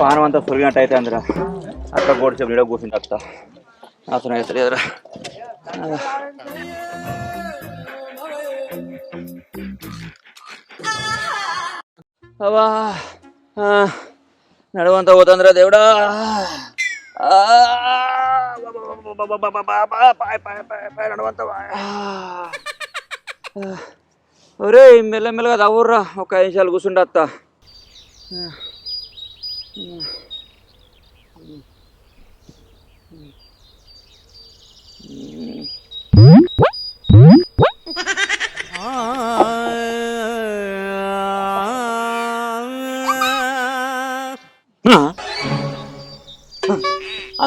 పానం అంతా సొరిగినట్టు అయితే అందరా అట్లా గోడి చెప్పు ఇడ కూర్చుంటే అత్త అతను అవుతుంది ఎదురా అవా నడవంతా పోతుందిరా దేవుడా నడవంతా ఒరే మెల్లమెల్లగా తవ్వుర్రా ఒక 5 నిమిషాలు కూర్చుంటే అత్త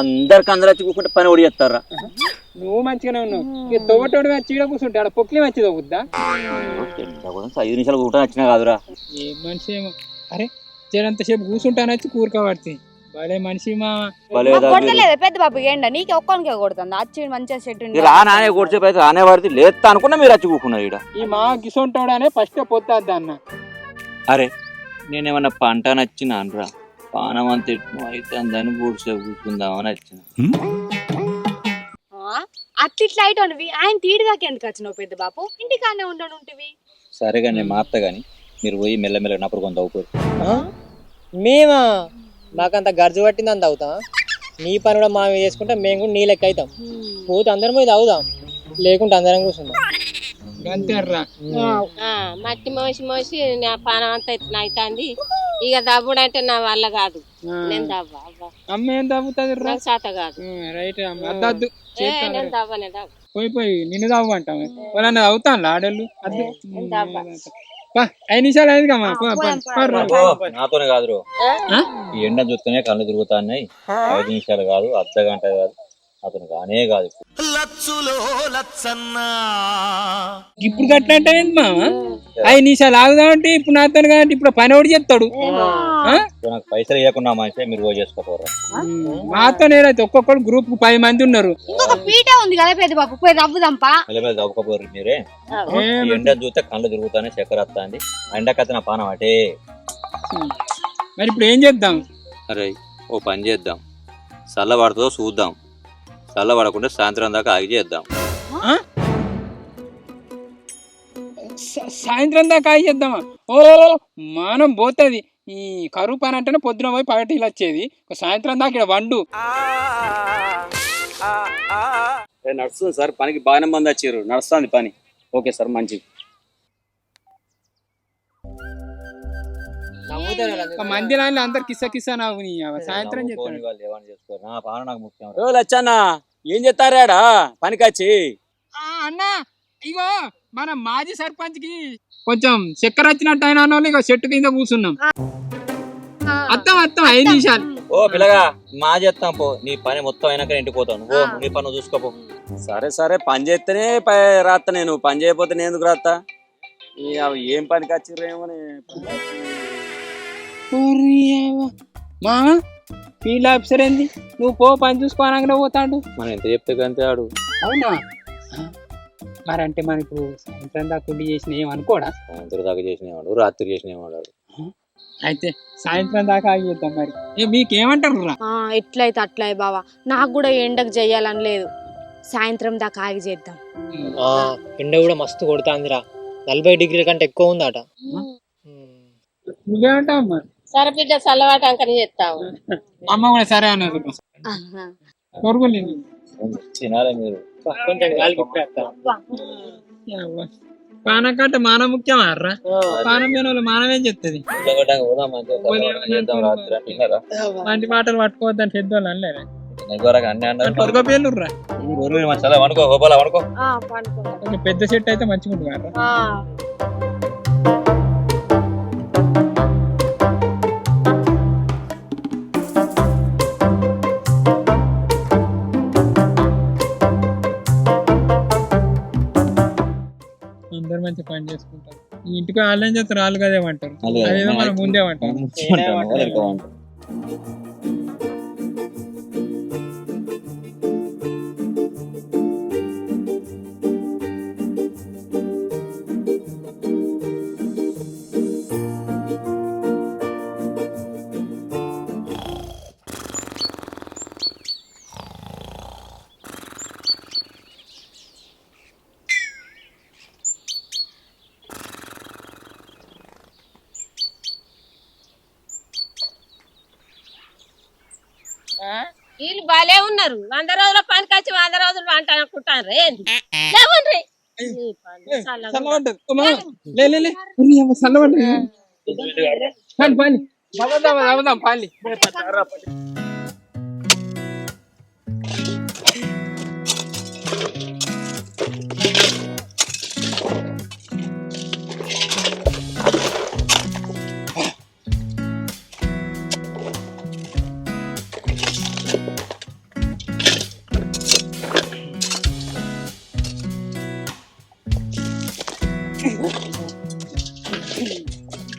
అందరికి అందరు వచ్చి కూర్చుంటే పని ఒడి చేస్తారా నువ్వు మంచిగానే ఉన్నావు తోటోడు చీడ కూర్చుంటే ఆడ పొక్కి మంచి తగ్గుద్దా 5 నిమిషాలు కూర్చొని వచ్చినా కాదురా ఏ మనిషి ఏమో అరే చేడంతసేపు కూర్చుంటానొచ్చి కూరకబడుతుంది భలే మనిషి మా పెద్ద బాబు ఏండ నీకు ఒక్కనికే కొడుతుంది వచ్చి మంచిగా చెట్టు రా నానే కూర్చోపు అయితే రానే పడితే లేస్తా అనుకున్నా మీరు వచ్చి కూర్చున్నారు ఇక్కడ ఈ మా గిసొంటాడు అనే ఫస్ట్ పొద్దు అన్న అరే నేనేమన్నా పంట నచ్చినానరా పానం అంత అయితే అందని కూర్చుందామని వచ్చిన అట్లా అయిపోయి ఆయన తీడిదాకా ఎందుకు వచ్చినావు పెద్ద బాబు ఇంటికానే ఉండను ఉంటివి సరేగా నేను మారుతా గాని మీరు పోయి మెల్లమెల్ల నప్పుడు కొంత అవుతారు మేమా మాకంత గర్జు పట్టింది అంత అవుతాం నీ పని కూడా మా చేసుకుంటే మేము కూడా నీ లెక్క అవుతాం పోతే అందరం పోయి అవుదాం లేకుంటే అందరం కూర్చుందాం మట్టి మోసి మోసి నా పానం అంతా ఇట్లా అవుతుంది ఇక దవ్వుడు అంటే నా వల్ల కాదు నేను దవ్వ అమ్మ ఏం దవ్వుతుంది నాకు చేత కాదు రైట్ అద్దద్దు నేను దవ్వనే పోయి నిన్ను దవ్వు అంటాం వాళ్ళని అవుతాను ఆడళ్ళు 5 నిమిషాలు అయింది కమ్మా నాతోనే కాదు ఈ ఎండ చూస్తేనే కళ్ళు తిరుగుతాయి 5 నిమిషాలు కాదు అర్ధ గంట కాదు అతను కానే కాదు ఇప్పుడు కట్టినట్టు మా 5 నిమిషాలు ఆగుదామంటే ఇప్పుడు నాతో కాబట్టి ఇప్పుడు పని ఒకటి చెప్తాడు నాకు పైసలు ఇవ్వకుండా మనిషి మీరు రోజు చేసుకోపోరా మాతో నేనైతే ఒక్కొక్కరు గ్రూప్ 10 మంది ఉన్నారు ఉంది కదా పెద్ద బాబు పోయి రవ్వుదంపా దవ్వకపోరు మీరే ఎండ చూస్తే కళ్ళు తిరుగుతానే చక్కెర వస్తుంది ఎండకత్త నా పానం అటే మరి ఇప్పుడు ఏం చేద్దాం అరే ఓ పని చేద్దాం చల్ల పడుతుందో చూద్దాం చల్ల పడకుండా సాయంత్రం దాకా ఆగి చేద్దాం సాయంత్రం దాకా ఆగి చేద్దామా ఓ మానం పోతుంది ఈ కరువు పని అంటేనే పొద్దున పోయి పగటిలు వచ్చేది సాయంత్రం దాకా ఇక్కడ వండు నడుస్తుంది సార్ పనికి బాగానే మంది వచ్చారు నడుస్తుంది పని ఓకే సార్ మంచిది మందిరాన్ని అందరు కిస్స కిస్సా నవ్వు సాయంత్రం లచ్చన్న ఏం చెప్తారాడా పనికొచ్చి అన్నా ఇగో మన మాజీ సర్పంచ్ కి కొంచెం చక్కెర వచ్చినట్టు అయినా వాళ్ళు ఇక చెట్టు కింద కూర్చున్నాం అత్తం 5 నిమిషాలు ఓ పిల్లగా మా చేస్తాం పో నీ పని మొత్తం అయినాక ఇంటికి పోతాను ఓ నీ పని చూసుకోపో సరే సరే పని చేస్తేనే రాస్తా నేను పని చేయకపోతే నేను ఎందుకు రాస్తా ఏం పనికి వచ్చిర్రేమో మా ఫీల్డ్ ఆఫీసర్ ఏంది నువ్వు పో పని చూసుకోనగానే పోతాడు మనం ఎంత చెప్తే కంతే ఆడు అవునా మరి అంటే మనకు సాయంత్రం దాకా ఉండి చేసిన ఏమనుకోడా సాయంత్రం దాకా చేసినవాడు రాత్రి చేసినవాడు అయితే సాయంత్రం దాకా ఆగిద్దాం మరి మీకేమంటారు రా ఎట్లయితే అట్లా బావా నాకు కూడా ఎండకు చెయ్యాలని లేదు సాయంత్రం దాకా ఆగి చేద్దాం ఎండ కూడా మస్తు కొడుతాందిరా 40 డిగ్రీల కంటే ఎక్కువ ఉందట నువ్వేమంటావు సరే బిడ్డ చల్లవాట అంకని చేస్తావు అమ్మ కూడా సరే అన్నది తినాలి మీరు పానకట్ట మానవ ముఖ్యమా రా పానం లేని వాళ్ళు మానవేం చెప్తుంది మంచి మాటలు పట్టుకోవద్దని పెద్దవాళ్ళు అనలేరా పడుకోపోయారు రా పెద్ద సెట్ అయితే మంచిగా ఉంటుంది అందరు మంచి పని చేసుకుంటారు ఇంటికి వాళ్ళని చేస్తారు వాళ్ళు కదేమంటారు అదేదో మనం ముందేమంటారు వీళ్ళు బాలే ఉన్నారు 100 రోజుల పనికి వచ్చి 100 రోజులు వంట అనుకుంటారు ఏంది లేవండ్రి. ఈ పని చల్లగా చల్లబడ్డది అమ్మా. లే లే లే ఉన్ని అమ్మ చల్లబడ్డది పాలి పాలి అవుదాం పాలి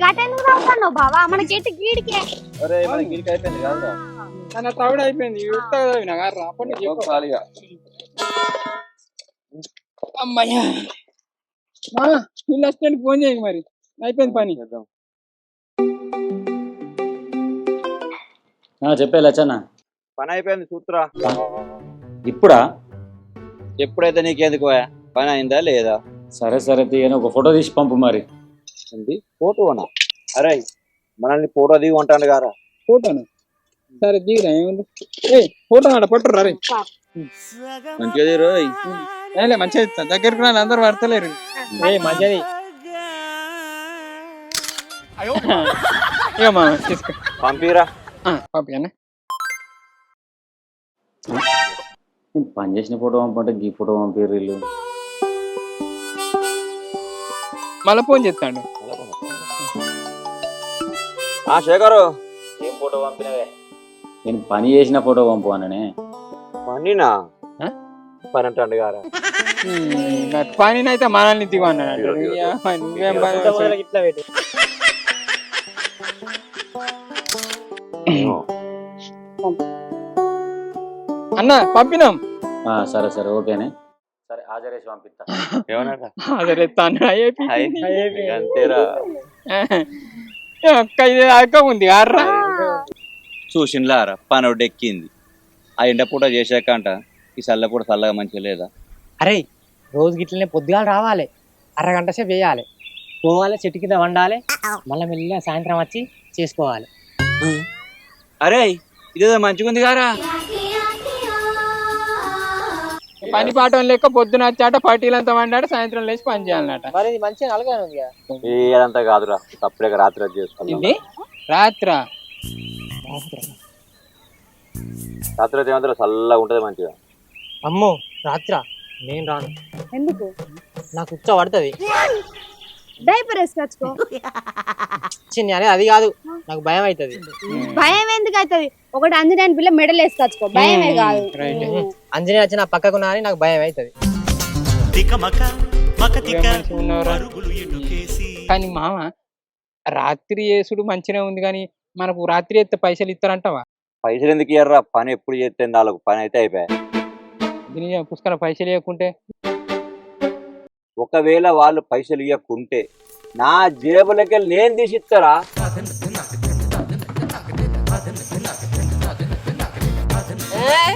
గటెందుకు రావుతున్నావు బావా మన చెట్టు గీడికే అరే మన గిరికి అయిపోయింది కాదురా తన తవిడ అయిపోయింది అప్పటి ఖాళీగా అమ్మయ్యా స్కూల్ అసిస్టెంట్ ఫోన్ చేయి మరి అయిపోయింది పని. చేద్దాం. చెప్పే లచ్చన్న పని అయిపోయింది సూత్రా. ఇప్పుడా? ఎప్పుడైతే నీకెందుకు పని అయిందా లేదా? సరే సరే తీయని ఒక ఫోటో తీసి పంపు మరి. ఏంటి ఫోటోనా? అరే మనల్ని ఫోటో దిగి ఉంటాను గారా. ఫోటోను సరే దిగిరా ఏముంది ఫోటో ఆడ పట్టురా రే మంచిగా దిగు రోయ్. ఏలే మంచిగా ఇస్తా దగ్గరికి రాని అందరు పడతలేరు. మంచిది ఇక మా తీసుకో పంపిరా. పంపి అన్న పని చేసిన ఫోటో పంపంటే ఈ ఫోటో పంపిర్రు వీళ్ళు. మళ్ళీ ఫోన్ చేస్తాడు. శేఖరు ఏం ఫోటో పంపినవే? నేను పని చేసిన ఫోటో పంపు అన్ననే. పనినా? పని అంటాడు గారా. పని అయితే మనల్ని దిగు అన్నాడు. నువ్వేం పని ఇట్లా పెట్టి అన్న పంపినాం. సరే సరే ఓకేనే. సరే హాజరేసి పంపిస్తా. ఏమన్నా హాజరేస్తా అంతేరా. అక్క ఉంది ఆర్రా చూసినలారా పనోడు ఎక్కింది. ఆ ఎండ పూట చేశాక అంట ఈ చల్ల పూట చల్లగా మంచిగా లేదా? అరే రోజు గిట్లనే పొద్దుగాల రావాలి, అరగంట సేపు వేయాలి, పోవాలి, చెట్టు కింద వండాలి, మళ్ళీ మెల్లిగా సాయంత్రం వచ్చి చేసుకోవాలి. అరే ఇదేదో మంచిగా ఉంది గారా. పని పాఠం లెక్క పొద్దున వచ్చాట పార్టీలంతా వండాడు, సాయంత్రం లేచి పని చేయాలన్నట. మరి ఇది మంచిగా నలుగానే ఉంది. ఏదంతా కాదురా, తప్పుడే రాత్రి చేసుకోవాలి. రాత్ర రాత్రి అయితే మాత్రం చల్లగా ఉంటది మంచిగా. అమ్మో రాత్ర నేను రాను. ఎందుకు? నాకు ఉచ్చ పడుతుంది. డైపర్ వేసుకొచ్చుకో. అదే అది కాదు, నాకు భయం అవుతుంది. భయం ఎందుకు అవుతుంది? ఒకటి అంజనేయుని పిల్ల మెడల్ వేసుకొచ్చుకో, భయమే కాదు. అంజనేయ వచ్చి నా పక్కకు ఉన్నా నాకు భయం అవుతుంది. కానీ మామ రాత్రి వేసుడు మంచిగా ఉంది, కానీ మనకు రాత్రి అయితే పైసలు ఇస్తారంటావా? పైసలు ఎందుకు ఇయ్యర్రా, పని ఎప్పుడు చేస్తే వాళ్ళకు పని అయితే అయిపోయా. పుష్కర పైసలు ఇవ్వకుంటే, ఒకవేళ వాళ్ళు పైసలు ఇవ్వకుంటే నా జేబులకి నేను తీసిస్తారా?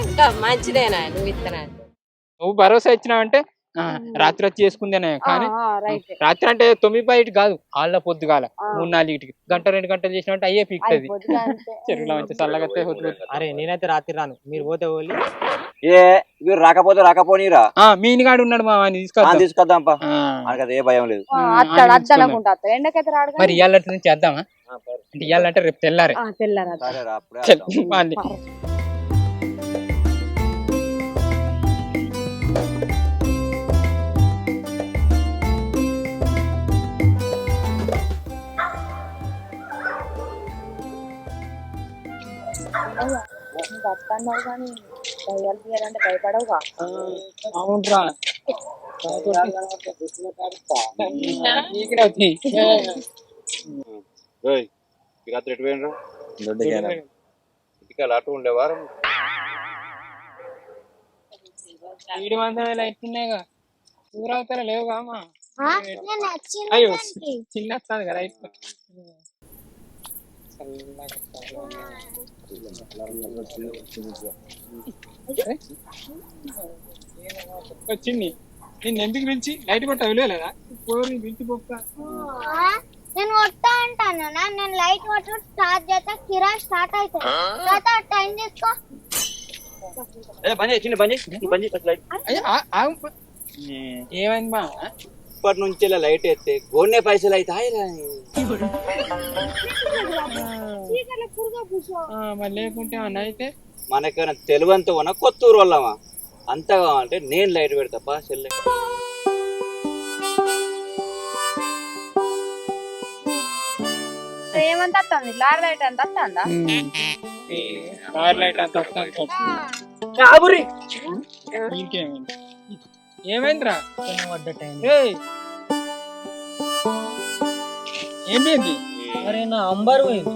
ఇంకా మంచిదేనా నువ్వు ఇత్తనా? నువ్వు భరోసా ఇచ్చినావంటే రాత్రి వచ్చి చేసుకుందేనే. కానీ రాత్రి అంటే 9 కాదు, వాళ్ళ పొద్దుగాల 3-4 గంట 2 గంటలు చేసినట్టు అయ్యే పీక్తుంది. చెరువులో మంచి చల్లగా. అరే నేనైతే రాత్రి రాను, మీరు పోతే పోలి. మీరు రాకపోతే రాకపోనీరా. మీనిగాడు ఉన్నాడు మా తీసుకొద్దాం ఏ భయం లేదు. మరి ఇవాళ నుంచి చేద్దామా? అంటే ఇవాళంటే రేపు తెల్లారే. భయపడవుగా? అవునరా రాత్రి ఎటు పోయినరా? ఇంటికాల అటు ఉండేవారు. వీడి మంది లైట్ ఉన్నాయిగా, ఊరవుతారా లేవుగా అమ్మా? అయ్యో చిన్న వస్తుంది కదా లైట్. వచ్చింది నేను ఎందుకు పిలిచి లైట్ కొట్ట విలువలేదా? పిలిచి పోతా నేను కొట్టా అంటాను. నేను లైట్ కొట్టడం స్టార్ట్ చేస్తా, కిరా స్టార్ట్ అవుతుంది. టైం తీసుకో. పని చేయి, చిన్న పని చేయి, ఈ పని చేయి, ఫస్ట్ లైట్. అయ్య, ఆగు. ఏమైంది మా ఇప్పటి నుంచి ఇలా లైట్ ఎత్తే గోన్నె పైసలు అవుతాయి. మరి లేకుంటే అన్న అయితే మనకైనా తెలివంత ఉన్న కొత్తూరు వాళ్ళమా అంతగా అంటే నేను లైట్ పెడతాపా చెల్లె. ఏమంత వస్తుంది లారీ లైట్ అంత వస్తుందా లైట్ అంత ఇంకేమైంది ఏమైందిరా ఏయ్, ఏంటి అరే నా అంబారు పోయింది.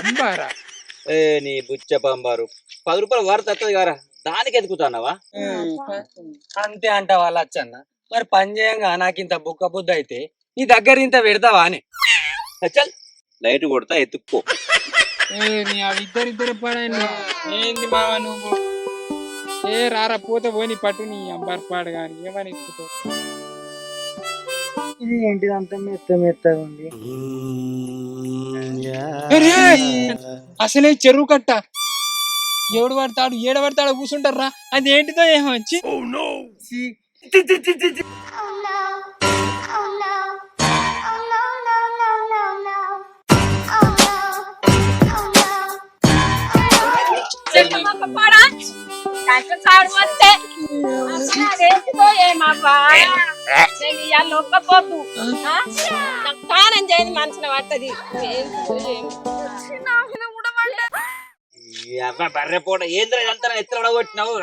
అంబారా ఏ నీ బుచ్చ పంబారు 10 రూపాయలు వారు తత్తది గారా, దానికి ఎదుకుతాన్నావా? అంతే అంట వాళ్ళు వచ్చన్న. మరి పని చేయంగా నాకు ఇంత బుక్క బుద్ధ అయితే నీ దగ్గర ఇంత పెడతావా అని. చల్ లైట్ కొడతా ఎత్తుక్కో. నీ అవి ఇద్దరిద్దరు పడాను ఏంది మావా నువ్వు ఏ రారా పోతే పోని పట్టు నీ అంబార్ పాడు కానీ ఏమని ఎక్కుతావు ఇది ఏంటిది అంత మెత్తగా ఉంది. అసలే చెరువు కట్ట ఎవడు పడతాడు ఏడ పడతాడు కూర్చుంటారా అది ఏంటిదో ఏమో వచ్చి ఒక్కపోద్దు తానం చేయని మనసున పట్టది. బర్రె పూట ఏంద్ర ఎంత ఎత్తులు కొట్టినావు?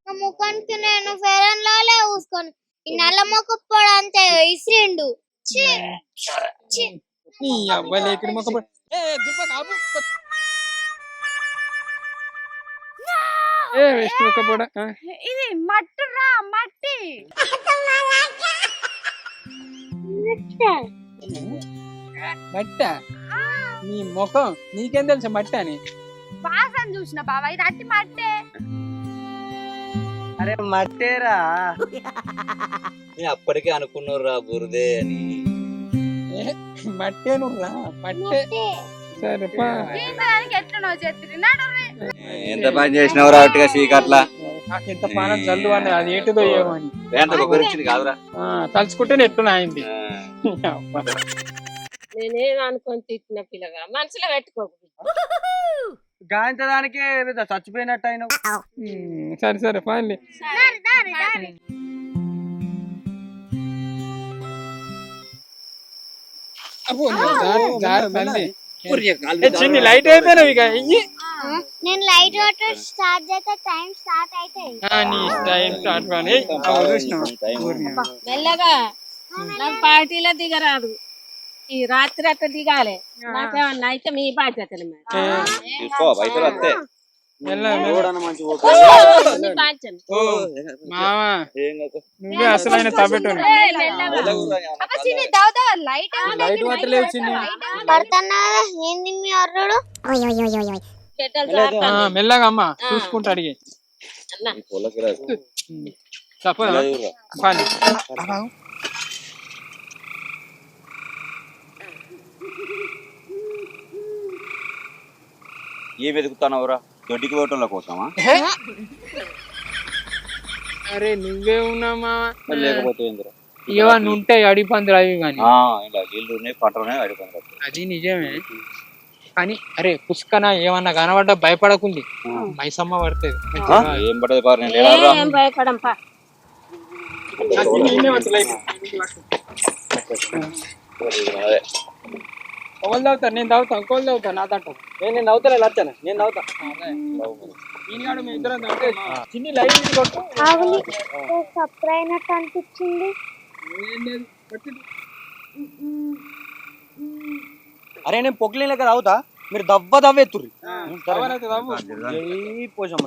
నా ముఖానికి నేను ఫెయిర్ అండ్ లవ్లీ పూసుకొని ఈ నల్ల మొక్క పొడి అంతే ఇసిరిండు. ఛీ, ఛీ. నీ అవ్వలే ఇక్కడ మొక్క వేస్ట్ మొక్క కూడా ఇది మట్టురా మట్టి మట్ట నీ ముఖం నీకేం తెలుసా మట్ట అని వాసన చూసిన బాబా ఇది అట్టి మట్టే. అరే మట్టేరా. నేను అప్పటికే అనుకున్నారు బురదే అని. మట్టే నువ్వురా మట్టే సరేపా ఎట్లనో చెత్తి నడుర్రి. ఎంత పని చేసినావు రావట్గా చీకట్లా నాకు ఎంత పానం జల్లు అని అది ఏంటిదో ఏమో అని గురించింది కాదురా. తలుచుకుంటే ఎట్లా అయింది. నేనేం అనుకొని తిట్టిన పిల్లగా మనసులో పెట్టుకోకు. గాయంత దానికే చచ్చిపోయినట్టు అయినా. సరే సరే ఫైనలీ చిన్ని లైట్ అయిపోయినావు ఇక ఇయ్యి నేను లైట్ వాటర్ స్టార్ట్ చేస్తే టైం స్టార్ట్ అయితే నీ టైం స్టార్ట్ కానీ మెల్లగా నాకు పార్టీలో దిగరాదు. ఈ రాత్రి అట్లా దిగాలి. నాకేమన్నా అయితే మీ బాధ్యతలు తీసుకో పైసలు వస్తే మావా నువ్వే అసలైన తబెట్టు లైట్ పట్టలేవు చిన్ని పడుతున్నా ఏంది మీ అర్రుడు. మెల్లగా అమ్మ చూసుకుంటా అడిగి తప్పదా ఏ వెతుకుతానవరా? దొడ్డికి పోవటంలో కోసమా? అరే నువ్వే ఉన్నా మావా లేకపోతే ఏందిరా? ఏమన్నా ఉంటాయి అడిగి పందులు అవి కానీ ఇలా నీళ్ళు ఉన్నాయి పంటలు ఉన్నాయి అడిగి పందులు. అది నిజమే కానీ అరే పుష్కన ఏమన్నా కనబడ్డా భయపడకుంది మైసమ్మ పడుతుంది. ఏం పడదు పారు నేను లేరా ఏం భయపడం పా. ఒకళ్ళు తాగుతారు నేను తాగుతా ఇంకోళ్ళు తాగుతా నా తాట నేను నవ్వుతా వచ్చాను. నేను నవ్వుతా. ఈయనగాడు మీ ఇద్దరం తాగితే చిన్ని లైట్ కొట్టు సప్లై అయినట్టు అనిపించింది. అరే నేను పొక్లీ లెక్క తాగుతా, మీరు దవ్వెత్తుర్రి. పోషమ్మ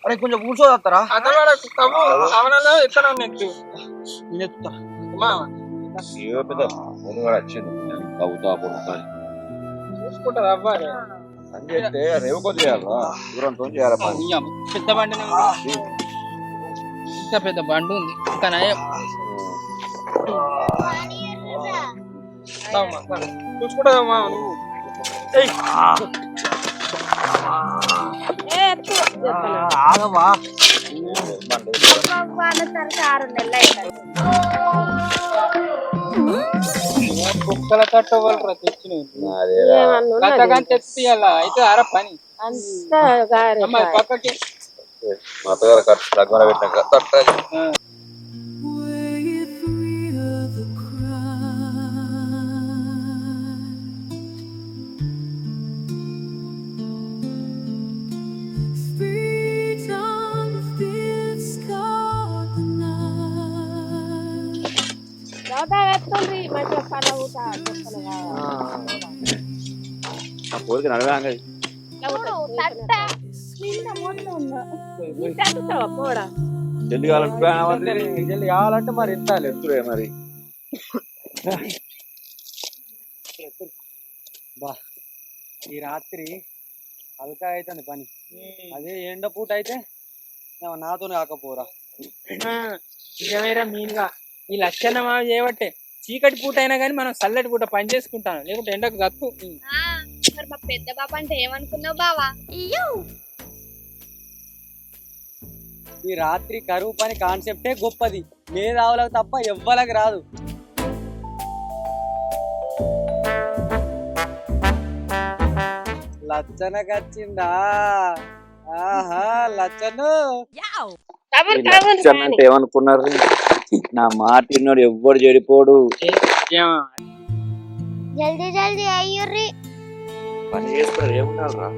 అరే కొంచెం కూర్చోదత్తారా? ఎక్కడ వచ్చింది అవుతా పడుతుంది చూసుకుంటది అవ్వాలి పని చేస్తే రేవుకో చేయాలా దూరంతో చేయాలి పని పెద్ద బండి ఇంత పెద్ద బండి ఉంది ఇంకా నయం చూసుకుంటావమ్మా నువ్వు ఆగవా కుక్కల తట్టు వాళ్ళు తెచ్చినవి తెచ్చియాల అయితే అర పని అమ్మాయి పక్కకి మా అత్తగారు ఖర్చు దగ్గర పెట్టాక తట్టాలి ఆ పోలికి నడవాంగ జల్ది కావాలంటే మరి ఇస్తాను ఎత్తులే మరి బా ఈ రాత్రి హల్కా అవుతుంది పని అదే ఎండ పూట అయితే నాతో కాకపోరా నిజమేరా మీన్గా ఈ లక్షణ మనం చేయబట్టే చీకటి పూట అయినా కానీ మనం చల్లటి పూట పని చేసుకుంటాను లేకుంటే ఎండకు గత్తు మా పెద్ద బాబా అంటే ఏమనుకున్నావు బావా ఈ రాత్రి కరువు పని కాన్సెప్టే గొప్పది మేధావులకు తప్ప ఎవ్వలకు రాదు లచ్చనకు వచ్చిందా ఆహా లచ్చను అంటే ఏమనుకున్నారు నా మాట విన్నాడు ఎవ్వడు చెడిపోడు జల్దీ జల్దీ అయ్యుర్రి పని చేస్తారు ఏమున్నారా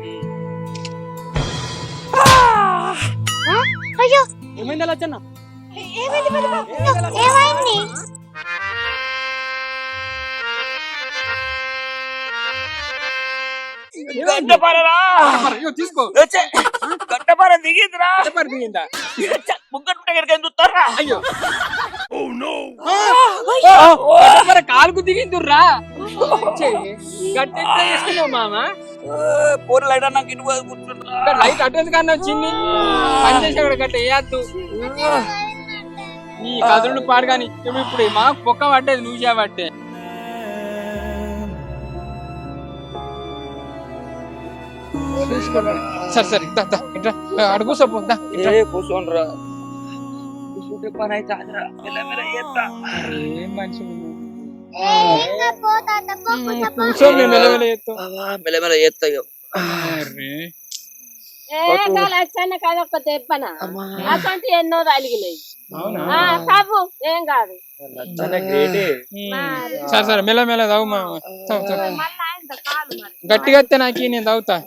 అయ్యో ఏమైందా లచ్చన్న ఏమైంది తీసుకో గడ్డపార దిగిందిరా దిగిందా అయ్యో కాలుకు దిగిందుర్రా గట్టి చేసుకున్నావు మామ పోరు లైట్ నాకు ఇటు లైట్ అటు కన్నా వచ్చింది పని చేసే గట్ట వేయద్దు ఈ కదులు పాడు కానీ ఇప్పుడు మా పొక్క పడ్డది నువ్వు చేయబట్టే సరే సరే అడుగు సొప్పు కూర్చోండిరా కూర్చుంటే పని అయితే మనిషి పోతా కూర్చో మేము మెల్లమెల్ల చేస్తాం మెల్లమెల్ల చేస్తాయో లక్షణ కాదొక్క తెప్పన అసంటి ఎన్నో అలిగినాయి కాపు ఏం కాదు సరే సరే మెల్లమెల్ల తాగు మా గట్టిగా వస్తే నాకు నేను తాగుతా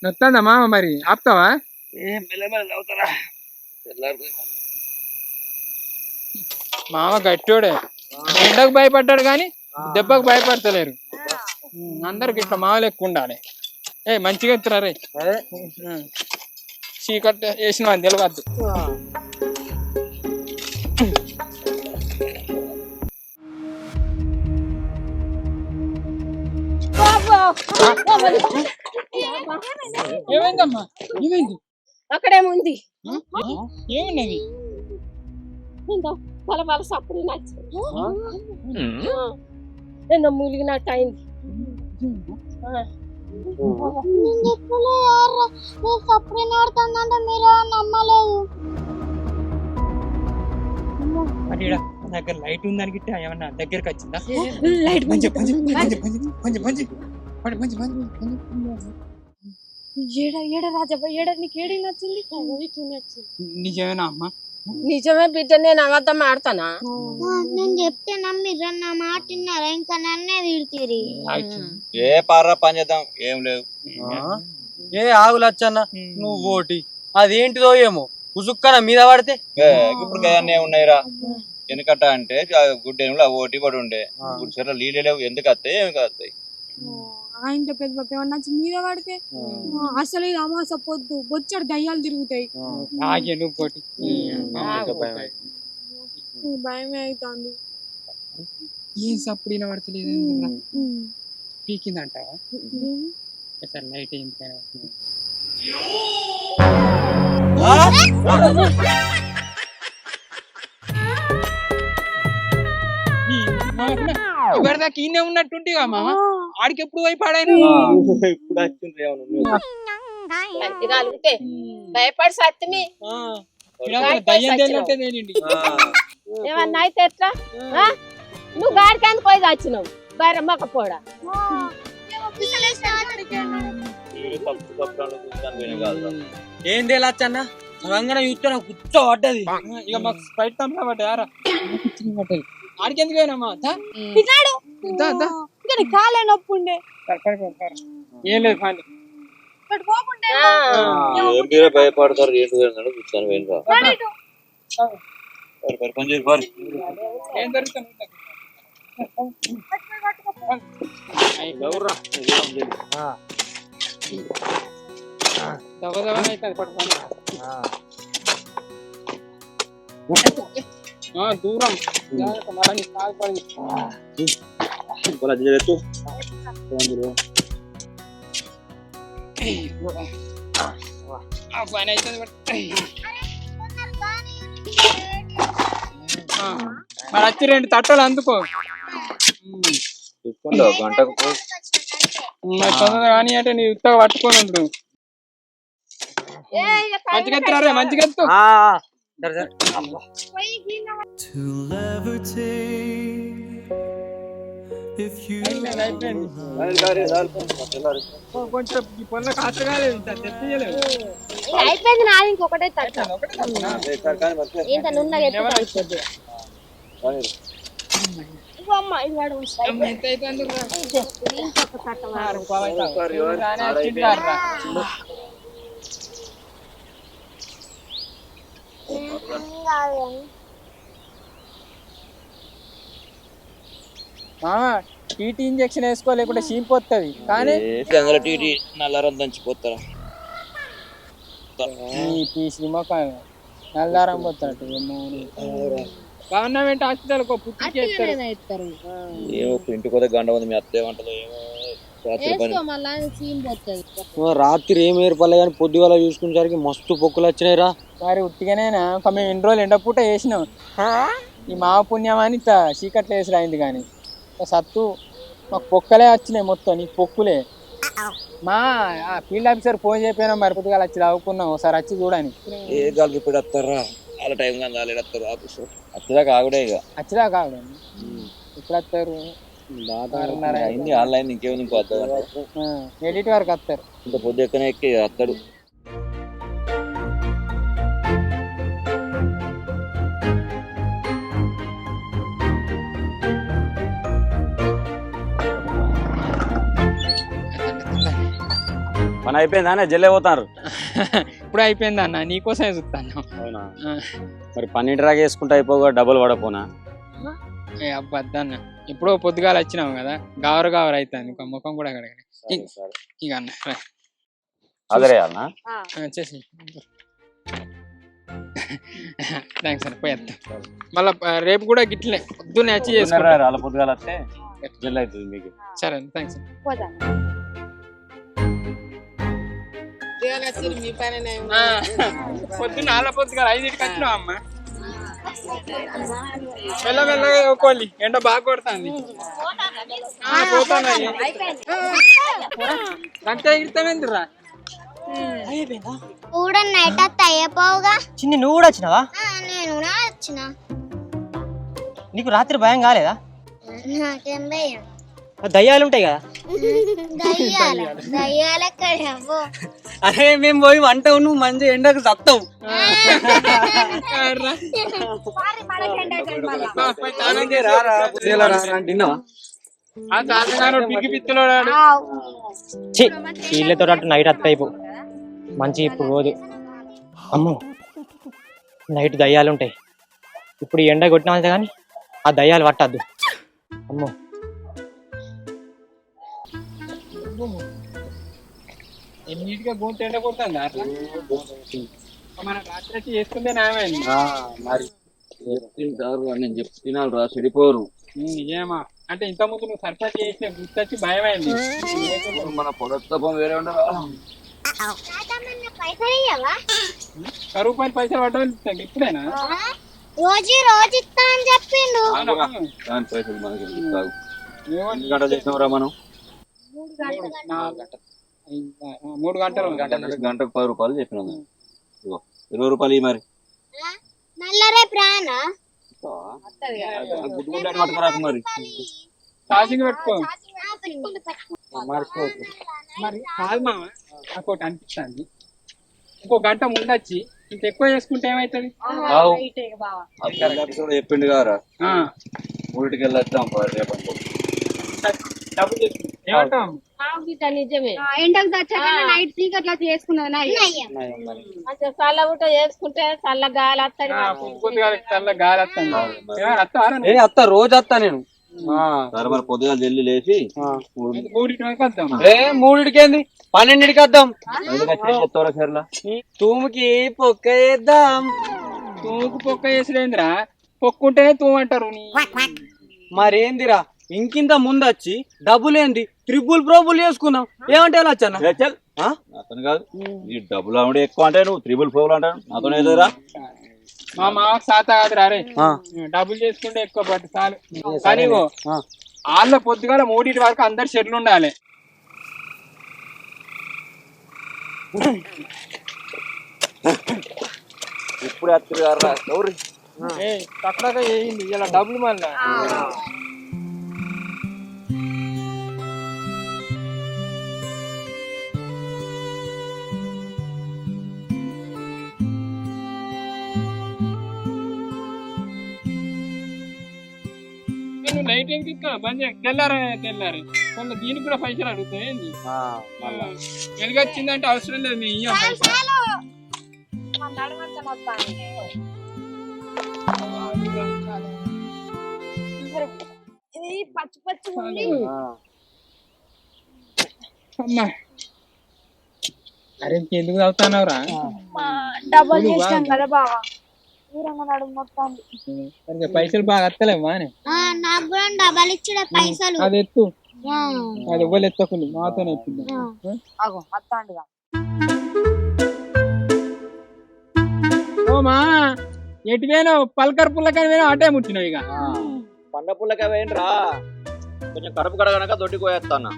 నొత్తందా మామ మరి ఆపుతావా మామ గట్టోడే ఎండకు భయపడ్డాడు కానీ దెబ్బకు భయపడతలేరు అందరికి ఇట్లా మామూలు ఎక్కువ ఉండాలి మంచిగా ఎత్తురా రే చీకట్ వేసిన అని తెలియద్దు ఏమైందమ్మా ఏమైంది అక్కడేముంది ఏమున్నది పొలపాల సప్పుడు నచ్చి ఎన్నో మూలిగినట్టు అయింది సప్పుడు ఆడుతుందంటే మీరు నమ్మలేదు దగ్గర లైట్ ఉందని గిట్ట ఏమన్నా దగ్గరకు వచ్చిందా లైట్ ఏడ రాజబ్బ ఏడ నీకు ఏడి నచ్చింది నిజమేనా అమ్మా నిజమే బిడ్డ నేను అబద్ధం ఆడతానా నేను చెప్తే నమ్మిర్రా నా మాట విన్నారా ఇంకా నన్నే తిడుతీరి ఏ పార్రా పని చేద్దాం ఏం లేదు ఏ ఆగు లచ్చన్న నువ్వు ఓటి అదేంటిదో ఏమో ఉసుక్కన మీద పడితే ఇప్పుడు కదన్నీ ఉన్నాయిరా ఎందుకట్ట అంటే గుడ్డెనులు ఓటి పడి ఉండే గుడి చెట్ల నీళ్ళు లేవు ఎందుకు వస్తాయి ఏమి వస్తాయి ఆయన పెద్ద పప్పు ఏమన్నా మీద పడితే అసలు ఇది అమాస పొద్దు బొచ్చడు దయ్యాలు తిరుగుతాయి నువ్వు పోటీ భయమే అవుతుంది ఏం సప్పుడు వినబడతలేదు పీకిందంట సార్ లైట్ అయింది ఇప్పటిదాకా ఈయనే ఉన్నట్టుంటే మామ ఆడికి ఎప్పుడు పోయి పాడాను ఇప్పుడు వచ్చింది కలిగితే భయపడి సత్తిని దయ్యం తెలియట్టే తేలిండి ఏమన్నా అయితే ఎట్లా నువ్వు గాడికానికి పోయి వచ్చినావు బయట మొక్కపోడా ఏం తేలచ్చన్న రంగన చూస్తే నాకు కూర్చో పడ్డది. ఇక మాకు స్ప్రైట్ తంపా పడ్డారా పడ్డది ఆడికి ఎందుకు పోయినామా తిన్నాడు ఇక్కడ కాలే నొప్పి ఉండే ఏం లేదు కానీ ఇక్కడ పోకుంటే మీరే భయపడతారు ఏంటి కూర్చొని పోయినరా పని చేసి ఏం జరుగుతుంది దూరం పని అవుతుంది మరి వచ్చి 2 తట్టలు అందుకో గంటకు మరి తొందరగా కానీ అంటే నీ ఉత్తగా పట్టుకొని ఉండు మంచిగా ఎత్తురా మంచిగా ఎత్తు To levitate if you కొంచెం ఈ పొల్ల కాస్త కాలేదు తెప్పలేదు అయిపోయింది నాది ఇంకొకటే తట్ట ఇంత నున్నగా అయిపోద్ది అమ్మ ఇవాడు ఎంత అవుతుంది ఇంకొక తట్ట టీటీ ఇంజక్షన్ వేసుకోలేకుండా చీంపు వస్తుంది కానీ టీటీ నల్లరం దంచిపోతారా తీసి మొక్క నల్లారం పోతాడు గవర్నమెంట్ హాస్పిటల్ ఇంటికి పోతే గంట ఉంది మీ అత్త ఏమంటదో రాత్రి ఏం ఏర్పడలే కానీ పొద్దుగాల చూసుకునేసరికి మస్తు పొక్కులు వచ్చినాయిరా. మరి ఉట్టిగానేనా మేము 2 రోజులు ఎండపూట వేసినాం ఈ మా పుణ్యం అని ఇట్లా చీకట్లు వేసి రాయింది కానీ సత్తు మాకు పొక్కలే వచ్చినాయి మొత్తం నీకు పొక్కులే మా ఫీల్డ్ ఆఫీసర్ ఫోన్ చెప్పినా మరి పొద్దుగాల వచ్చి చదువుకున్నాం ఒకసారి వచ్చి చూడని ఏ గాలి ఇప్పుడు వస్తారా వాళ్ళ టైం కానీ రాలేస్తారు ఆఫీసు వచ్చేదాకా ఆగుడే ఇక వచ్చేదాకా ఆవిడ ఇప్పుడు వస్తారు అయింది ఆన్లైన్ ఇంకేముంది ఇంకో వద్దాం ఎడిట్ వరకు వస్తారు ఇంత పొద్దు ఎక్కనే ఎక్కి వస్తాడు పని అయిపోయిందా జల్లే పోతారు ఇప్పుడు అయిపోయింది అన్న నీకోసమే చూస్తాను అవునా మరి 12 రాగా వేసుకుంటే అయిపోగా డబుల్ పడపోనా అబ్బద్దన్న ఇప్పుడు పొద్దుగాల వచ్చినాము కదా గావరు అవుతుంది ఇంకా ముఖం కూడా అక్కడ ఇక అన్న అదరే అన్న వచ్చేసి థ్యాంక్స్ అన్న పోయేద్దాం మళ్ళీ రేపు కూడా గిట్లే పొద్దున్నే వచ్చి చేసుకుంటారు వాళ్ళ పొద్దుగాల వస్తే జల్ అవుతుంది మీకు సరే థ్యాంక్స్ పొద్దున్న వాళ్ళ పొద్దుగాల 5ంటికి వచ్చినావు అమ్మ మెల్లమెల్లగా ఒక్కోలి ఎండ బాగా కొడుతుంది పోతాను గంట ఎగిరితామేందిరా కూడా నైట్ అత్త అయిపోవుగా చిన్ని నువ్వు కూడా వచ్చినావా? నేను కూడా వచ్చిన. నీకు రాత్రి భయం కాలేదా? నాకేం భయం, దయ్యాలు ఉంటాయి కదా. దయ్యాలు ఎక్కడ? అరే మేము పోయి వంట నువ్వు మంచి ఎండకు సత్తావు. వీళ్ళతో నైట్ అత్త అయిపో మంచి ఇప్పుడు రోజు అమ్మో నైట్ దయ్యాలు ఉంటాయి. ఇప్పుడు ఎండ కొట్టినా కానీ ఆ దయ్యాలు పట్టద్దు. అమ్మో ఎన్నిటిగా గొంతు ఎండ కొడుతుంది అట్లా మన రాత్రి వచ్చి చేసుకుందే నామే మరి తింటారు నేను చెప్తే తినాలి రా చెడిపోరు. నిజమా అంటే ఇంత ముందు నువ్వు సర్పంచ్ చేసిన గుర్తొచ్చి భయమైంది. మన పొడత్తపం వేరే ఉండదు. పైసలు ఇయ్యవా? కరువు పని పైసలు పడ్డ ఇప్పుడేనా? రోజు ఇస్తా అని చెప్పిండు. దాని పైసలు మనకి కాదు. ఎన్ని గంటలు చేసినావురా మనం? 3 గంటలు. గంటకు 10 రూపాయలు చెప్పినాం. ఇగో 20 రూపాయలు ఇవి మరి. మళ్ళా రేపు రానా? గుడ్డు గుడ్డ పట్టుకురాకు మరి. ఛార్జింగ్ పెట్టుకో. మరి కాదు మామ నాకు ఒకటి అనిపిస్తుంది, ఇంకో గంట ముందొచ్చి ఇంక ఎక్కువ చేసుకుంటే ఏమైతుంది? చెప్పిండు కారా 3కి వెళ్ళొద్దాం రేపు. డబ్బులు చేసుకుంటాం ఏమంటాం? నిజమే ఎండకు తెచ్చాక నైట్ చీకట్లా చేసుకున్నది మంచిగా చల్ల ఊట చేసుకుంటే చల్ల గాలి వస్తుంది. చల్ల గాలి వస్తుంది. అత్త రోజు వస్తా నేను. సరే మరి పొద్దుగా జల్లి లేచి 3 వరకు వద్దాం. 3కి ఏంది 12కి వద్దాం. చెప్తారా సరేలా? తూముకి పొక్క వేద్దాం. తూముకు పొక్క వేసిలేందిరా, పొక్కుంటేనే తూమంటారు. మరేందిరా ఇంకింత ముందొచ్చి డబ్బులేంది ట్రిపుల్ ప్రోబుల్ చేసుకున్నాం. ఏమంటే ఎలా వచ్చాను అతను కాదు ఈ డబ్బులు ఆవిడ ఎక్కువ అంటే నువ్వు 3 అంటాను నాతోనే ఎదురా. మా మామకు సాత కాదురా రే, డబ్బులు చేసుకుంటే ఎక్కువ పట్టు చాలు. కానీ వాళ్ళ పొద్దుగాల 3 వరకు అందరు షెడ్లు ఉండాలి. ఇప్పుడు అత్తరు గారు ఎవరు తక్కువ చేయింది ఇలా డబ్బులు మళ్ళా. నైట్ ఏం తిన్నా బంద్ తెల్లారే మళ్ళీ దీనికి కూడా పైసలు అడుగుతాయి. వెలుగొచ్చిందంటే అవసరం లేదు, మేము ఇయ్యం పైసలు. పచ్చి పచ్చి అమ్మా అరే ఎందుకు తాగుతానవరా? డబల్ చేసినాం కదా బావా, దూరంగా నడుము మొత్తం. పైసలు బాగా వస్తలేవా? నాకు కూడా డబల్ ఇచ్చిన పైసలు. అది ఎత్తు, అది ఇవ్వలు ఎత్తకుండా మాతోనే ఎత్తుంది. అత్తాండుగా ఓమా ఎటు పోయినావు? పలకర పుల్లకని పోయినావు, అటే ముట్టినావు. ఇక పండ పుల్లక వేయండిరా, కొంచెం కడుపు కడగనక దొడ్డికి పోయేస్తాను.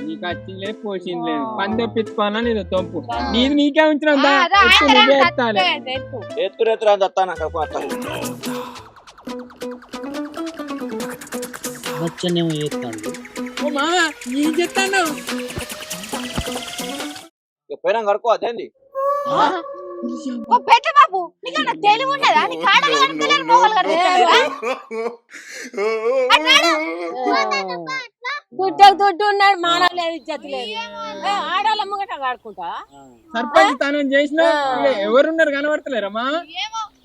నీకు వచ్చింది లేదు పోసింది లేదు, పని తెప్పించుకోవాలా నేను తొంపు నీది నీకే ఉంచిన ఎత్తురెత్తురా దత్తాను వచ్చనేమో చేస్తాను. ఓ మామ నీ చెప్తాను పోయినా కడుకో అదేంది. పెద్ద బాబు నీకన్నా తెలివి ఉండదా? నీ కాడలు కడుగుతలేరు, మొగలు కడుగుతలేరు. దుడ్డు ఉన్నాడు, మానవ లేదు, ఇజ్జత్ లేదు. ఆడాల ముంగట కాడుకుంటా సర్పంచ్ తనం చేసిన ఎవరున్నారు కనబడతలేరమ్మా?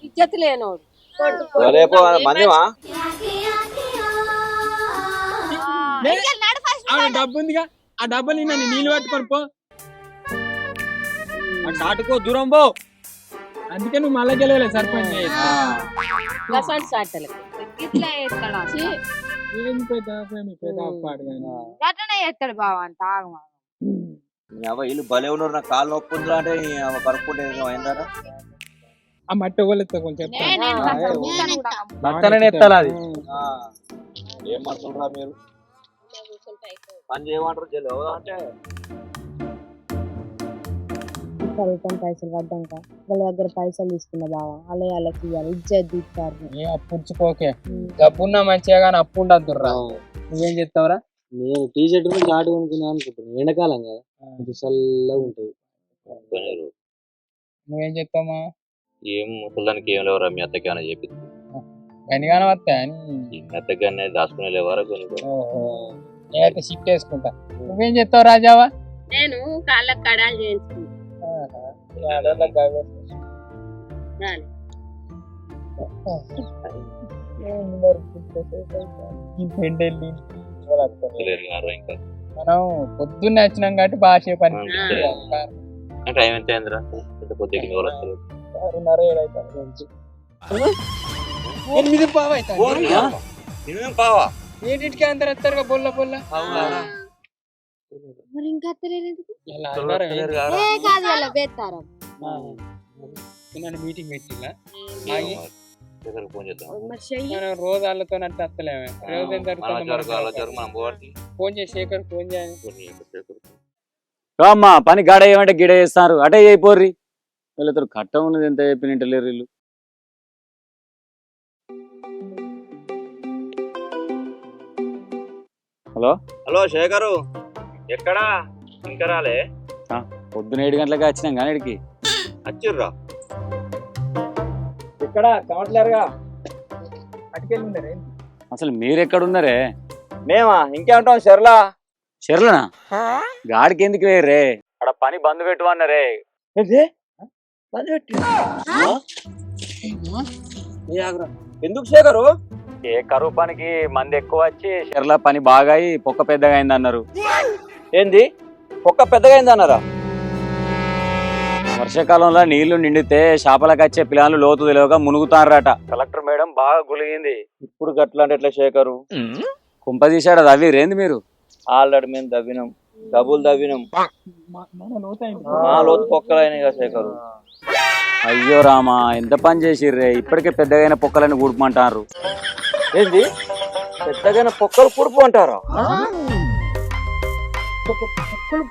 ఇజ్జత్ లేనోడు. రేపు మందివా డబ్బు ఉందిగా, ఆ డబ్బులు నిన్న నీళ్ళు పట్టుకొని పో. నాటుకో దూరం పో. అందుకే నువ్వు మళ్ళా గెలవలే సర్పంచ్. ఇట్లా చేస్తాడు, ఏం పెద్ద అప్పాడు కానీ అట్లనే చేస్తాడు బావ. అంత ఆగమా వీళ్ళు భలే ఉన్నారు. నాకు కాళ్ళు నొప్పి ఉందిరా అంటే కడుక్కుంటే అయిందారా? ఆ మట్టి వాళ్ళతో కొంచెం ఎత్తాలి. అది ఏం మాట్లాడరా మీరు? పని చేయమంటారు చెల్లి అంటే ప్రభుత్వం పైసలు పడ్డాక వాళ్ళ దగ్గర పైసలు తీసుకున్న బావా, అలా వాళ్ళకి ఇవ్వాలి, ఇజ్జత్ తీస్తారు. పుచ్చుకోకే, డబ్బున్నా మంచిగా కానీ అప్పు ఉండద్దు రా. నువ్వేం చెప్తావురా? నేను టీ షర్ట్ నుంచి ఆట కొనుక్కున్నాను అనుకుంటున్నాను. ఎండాకాలం కదా, చల్లగా ఉంటుంది. నువ్వేం చెప్తామా? ఏం ముసలానికి ఏం లేవరా, మీ అత్తకి ఏమైనా చెప్పింది? గనిగానే వస్తా మీ అత్తకి అన్నీ దాచుకునే లేవరా కొన్ని? నేనైతే షిఫ్ట్ వేసుకుంటా. నువ్వేం చెప్తావు రాజావా? నేను కాళ్ళకు కడాలు చేయించుకుంటా. మనం పొద్దున్నే వచ్చినాం కాబట్టి బాగా పని. టైం ఎంత అయిందిరా? పొద్దుకి 6:30 7 అవుతుంది. 8 పావు అవుతుంది పావా ఏంటికి అందరు వస్తారు బొల్ల బొల్ల మరి ఇంకా అత్తలేరు ఎందుకు? ఇలా అన్నారా ఏంటి? ఏ కాదు అలా వేస్తారం. నన్ను మీటింగ్ పెట్టిలా ఫోన్ చేద్దాం మరి చెయ్యి. మనం రోజు వాళ్ళతో అంటే వస్తలేమే రోజు ఏం జరుగుతుందో మనం పోవాలి ఫోన్ చేసి శేఖర్ ఫోన్ చేయాలి అమ్మా పని గాడ ఏమంటే గిడ చేస్తారు అటే అయిపోర్రి వీళ్ళతో కట్ట ఉన్నది ఎంత చెప్పినట్టు వీళ్ళు. హలో హలో శేఖరు ఎక్కడా ఇంకా రాలే పొద్దున 7 గంటలకు వచ్చినాం కానీ ఇక్కడికి వచ్చిర్రా ఇక్కడ కమట్లేరుగా అటుకెళ్ళి ఉన్నారే అసలు మీరెక్కడున్నారే? మేమా ఇంకేమంటాం సర్లా చెర్లనా గాడికి ఎందుకు వేయరే అక్కడ పని బంద్ పెట్టు అన్నారే. ఎందుకు శేఖరు ఏ కరువు పనికి మంది ఎక్కువ వచ్చి చెర్ల పని బాగా అయి పొక్క పెద్దగా అయింది అన్నారు. ఏంది ఒక్క పెద్దగా అయింది అన్నారా? వర్షాకాలంలో నీళ్లు నిండితే చేపలకు వచ్చే పిల్లలు లోతు తెలియక మునుగుతారట. కలెక్టర్ మేడం బాగా గులిగింది. ఇప్పుడు గట్లా అంటే ఎట్లా శేఖరు? కుంప తీశాడు అది అవి రేంది మీరు ఆల్రెడీ మేము దవ్వినాం డబ్బులు దవ్వినాం మా లోతు పొక్కలైన శేఖరు. అయ్యో రామా ఎంత పని చేసిర్రే ఇప్పటికే పెద్దగైన పొక్కలని కూడమంటారు. ఏంది పెద్దగా పొక్కలు పురుపు అంటారా?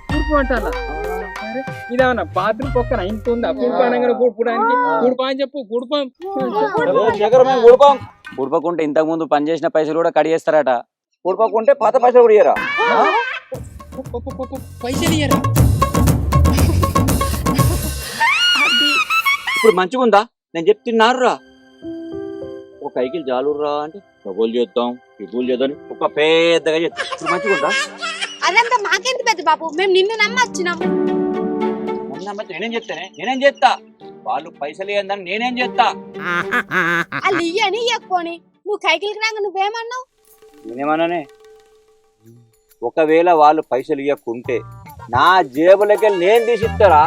కూర్పు అంటారా? ఇదేమన్నా బాత్రూమ్ పొక్కన ఇంత ఉందా? కూర్పు అనగానే కూర్పుడానికి కూర్పా అని చెప్పు కూర్పం శేఖర్ మేము కూడపాం. కూడపకుంటే ఇంతకు ముందు పని చేసిన పైసలు కూడా కడిగేస్తారట. కూడపకుంటే పాత పైసలు కూడా ఇయ్యరా? పైసలు ఇయ్యరా? ఇప్పుడు మంచిగుందా? నేను చెప్తున్నారా ఒక కైకిల్ జాలుర్రా అంటే డబ్బులు చేద్దాం ఇబ్బులు చేద్దాం ఒక పెద్దగా చేద్దాం. ఇప్పుడు మంచిగుందా? అదంతా మాకెంత పెద్ద బాబు, మేము నిన్ను నమ్మొచ్చినాం. నేనేం చేస్తా వాళ్ళు పైసలు ఇయ్యందని నేనేం చేస్తా? వాళ్ళు ఇయ్యని ఇయ్యకపోని నువ్వు కైకిలికి రాక నువ్వేమన్నావు? నేనేమన్నానే ఒకవేళ వాళ్ళు పైసలు ఇవ్వకుంటే నా జేబులకి నేను తీసిస్తారా?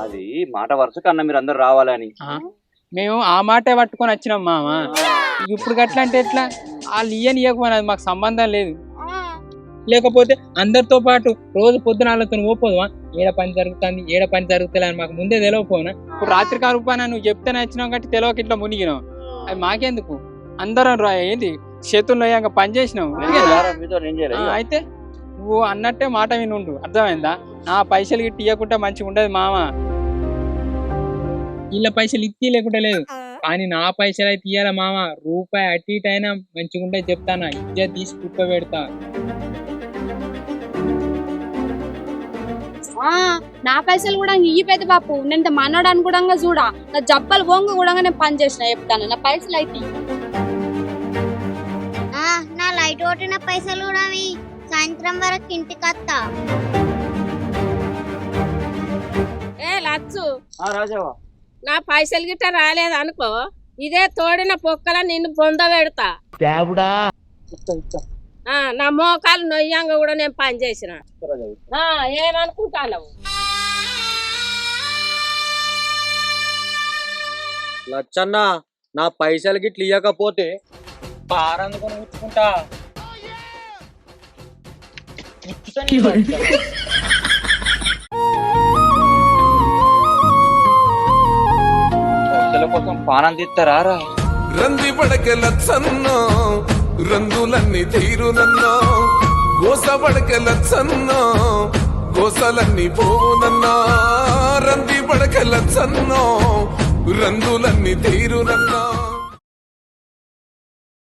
అది మాట వరుస కన్నా మీరు అందరు రావాలని మేము ఆ మాటే పట్టుకొని వచ్చినాం మామ. ఇప్పుడు గట్లా అంటే ఎట్లా? వాళ్ళు ఇయ్యని ఇవ్వకపోయినా అది మాకు సంబంధం లేదు. లేకపోతే అందరితో పాటు రోజు పొద్దున వాళ్ళతో పోపోదువా? ఏడ పని జరుగుతుంది అని మాకు ముందే తెలియకపోనా? ఇప్పుడు రాత్రి కారుపానా నువ్వు చెప్తేనే వచ్చినావు కాబట్టి తెలియక ఇట్లా మునిగినావు. అది మాకెందుకు? అందరం ఏంది చేతుల్లో ఇంకా పని చేసినావు. అయితే నువ్వు అన్నట్టే మాట వినుండు, అర్థమైందా? నా పైసలు గిట్టి ఇవ్వకుంటే మంచిగా ఉండదు మామ. వీళ్ళ పైసలు ఇచ్చి లేకుండా లేదు కానీ నా పైసలు అయితే ఇయ్యాల మామ. రూపాయి అటు ఇటు అయినా మంచిగా ఉంటే చెప్తానా, ఇజ్జత్ తీసి కుప్ప పెడతా. నా పైసలు కూడా ఇయ్యి పెద్ద బాపు. నేను మనోడాన్ని కూడా చూడా, నా జబ్బలు బొంగ కూడా నేను పని చేసిన చెప్తాను. నా పైసలు అయితే నా లైట్ కొట్టిన పైసలు కూడా సాయంత్రం వరకు ఇంటికి వస్తా. ఏ లచ్చు రాజావా నా పైసలు గిట్ట రాలేదు అనుకో, ఇదే తోడిన పొక్కల నిన్ను పొంద పెడతా. నా మోకాలు నొయ్యంగా కూడా నేను పని చేసిన. ఏమనుకుంటాను? లచ్చన్న నా పైసలు గిట్ల ఇయ్యకపోతే పారందుకొని ఉచ్చుకుంటా. పైసల కోసం పానం తీస్తారా? రంది పడక లచ్చన్నో రంగులన్నీ తీరునన్నో గోస పడక లచ్చన్నో గోసలన్నీ పోవునన్నా. రంది పడక లచ్చన్నో రంగులన్నీ తీరునన్నా.